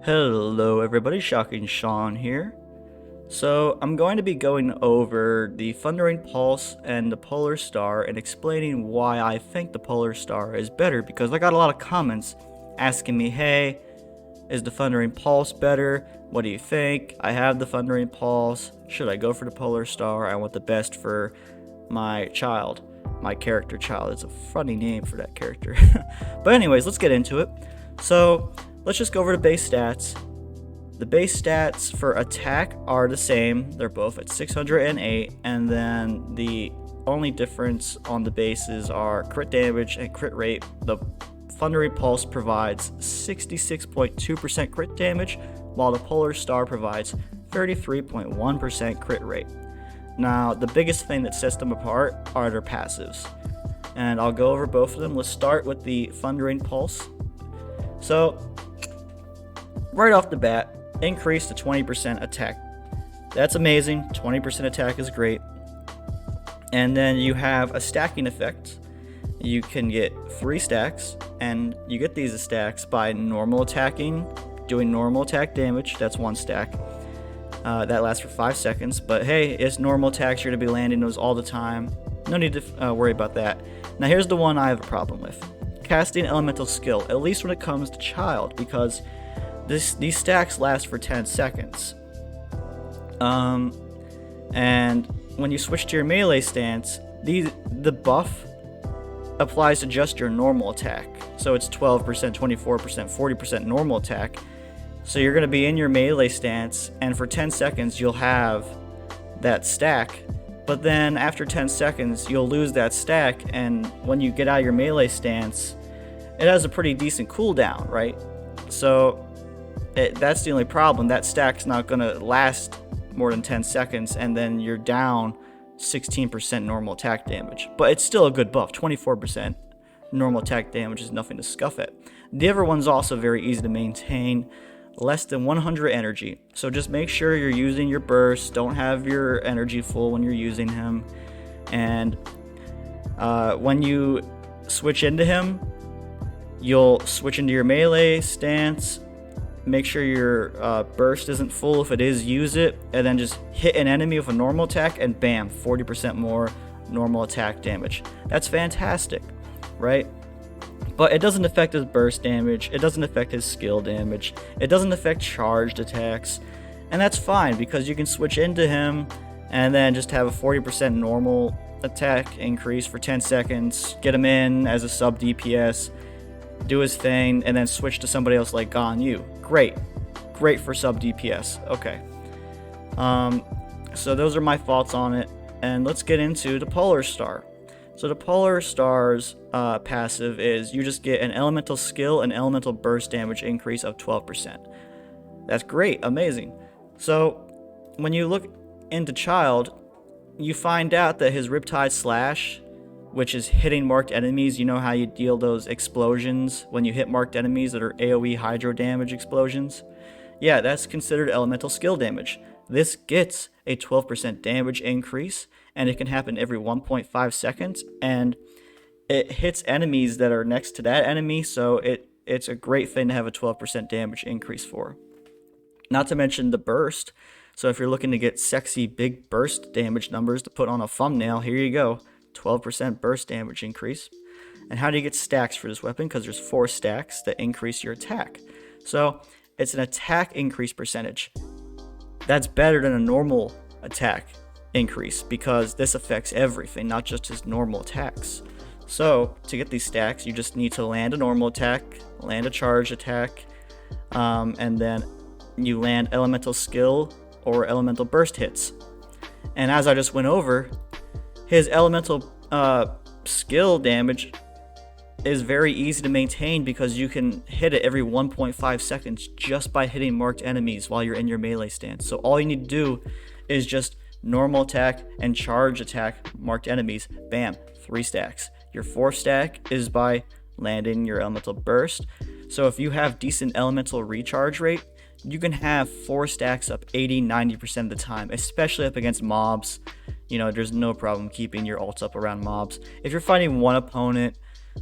Hello everybody, Shocking Sean here. So I'm going to be going over the Thundering Pulse and the Polar Star and explaining why I think the Polar Star is better, because I got a lot of comments asking me, hey, is the Thundering Pulse better? What do you think? I have the Thundering Pulse. Should I go for the Polar Star? I want the best for my child. My character child. It's a funny name for that character. But anyways, let's get into it. So let's just go over the base stats. The base stats for attack are the same. They're both at 608, and then the only difference on the bases are crit damage and crit rate. The Thundering Pulse provides 66.2% crit damage, while the Polar Star provides 33.1% crit rate. Now, the biggest thing that sets them apart are their passives, and I'll go over both of them. Let's start with the Thundering Pulse. So, right off the bat, increase to 20% attack. That's amazing. 20% attack is great. And then you have a stacking effect. You can get 3 stacks, and you get these stacks by normal attacking, doing normal attack damage. That's 1 stack. That lasts for 5 seconds, but hey, it's normal attacks. You're going to be landing those all the time. No need to worry about that. Now here's the one I have a problem with. Casting Elemental Skill, at least when it comes to Child, because these stacks last for 10 seconds. And when you switch to your melee stance, the buff applies to just your normal attack. So it's 12%, 24%, 40% normal attack. So you're going to be in your melee stance, and for 10 seconds you'll have that stack. But then after 10 seconds you'll lose that stack, and when you get out of your melee stance, it has a pretty decent cooldown, right? So that's the only problem. That stack's not going to last more than 10 seconds, and then you're down 16% normal attack damage. But it's still a good buff. 24% normal attack damage is nothing to scuff at. The other one's also very easy to maintain. Less than 100 energy. So just make sure you're using your burst. Don't have your energy full when you're using him. And when you switch into him, you'll switch into your melee stance. Make sure your burst isn't full. If it is, use it, and then just hit an enemy with a normal attack, and bam, 40% more normal attack damage. That's fantastic, right? But it doesn't affect his burst damage, it doesn't affect his skill damage, it doesn't affect charged attacks, and that's fine, because you can switch into him and then just have a 40% normal attack increase for 10 seconds, get him in as a sub DPS, do his thing, and then switch to somebody else like Ganyu. Great for sub DPS. Okay. So those are my thoughts on it, and let's get into the Polar Star. So the Polar Star's passive is you just get an elemental skill and elemental burst damage increase of 12%. That's great, amazing. So when you look into Child, you find out that his Riptide Slash, which is hitting marked enemies, you know how you deal those explosions when you hit marked enemies that are AoE hydro damage explosions? Yeah, that's considered elemental skill damage. This gets a 12% damage increase, and it can happen every 1.5 seconds, and it hits enemies that are next to that enemy, so it's a great thing to have a 12% damage increase for. Not to mention the burst. So if you're looking to get sexy big burst damage numbers to put on a thumbnail, here you go. 12% burst damage increase. And how do you get stacks for this weapon? Because there's 4 stacks that increase your attack. So it's an attack increase percentage. That's better than a normal attack increase, because this affects everything, not just his normal attacks. So to get these stacks, you just need to land a normal attack, land a charge attack, and then you land elemental skill or elemental burst hits. And as I just went over, his elemental skill damage is very easy to maintain, because you can hit it every 1.5 seconds just by hitting marked enemies while you're in your melee stance. So all you need to do is just normal attack and charge attack marked enemies. Bam, 3 stacks. Your 4th stack is by landing your elemental burst. So if you have decent elemental recharge rate, you can have 4 stacks up 80-90% of the time, especially up against mobs. You know, there's no problem keeping your ults up around mobs. If you're fighting one opponent,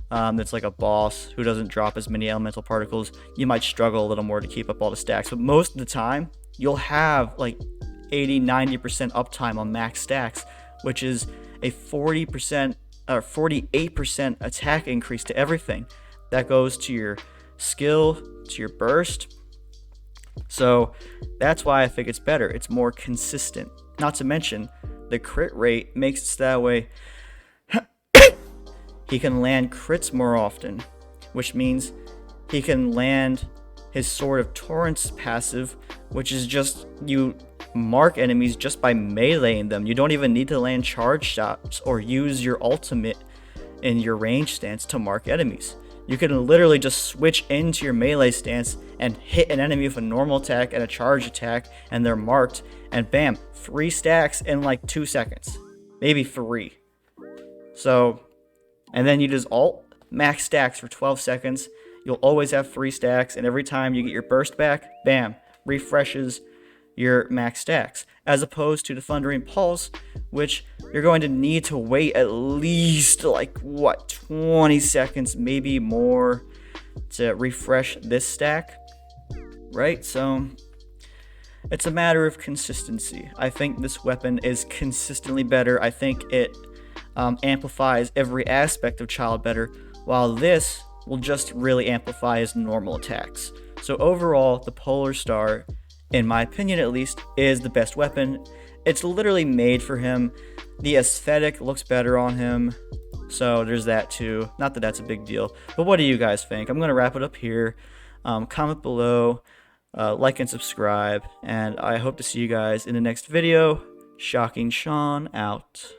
that's like a boss who doesn't drop as many elemental particles, you might struggle a little more to keep up all the stacks. But most of the time, you'll have like 80-90% uptime on max stacks, which is a 40% or 48% attack increase to everything. That goes to your skill, to your burst. So that's why I think it's better. It's more consistent. Not to mention, the crit rate makes it so that way he can land crits more often, which means he can land his Sword of Torrents passive, which is just you mark enemies just by meleeing them. You don't even need to land charge shots or use your ultimate in your range stance to mark enemies. You can literally just switch into your melee stance and hit an enemy with a normal attack and a charge attack, and they're marked, and bam, 3 stacks in like 2 seconds. Maybe 3. So, and then you just ult, max stacks for 12 seconds. You'll always have 3 stacks, and every time you get your burst back, bam, refreshes your max stacks. As opposed to the Thundering Pulse, which you're going to need to wait at least like 20 seconds, maybe more, to refresh this stack, right? So it's a matter of consistency. I think this weapon is consistently better. I think it amplifies every aspect of Childe better, while this will just really amplify his normal attacks. So overall, the Polar Star, in my opinion at least, is the best weapon. It's literally made for him. The aesthetic looks better on him, so there's that too. Not that that's a big deal, but what do you guys think? I'm going to wrap it up here. Comment below, like and subscribe, and I hope to see you guys in the next video. Shocking Sean out.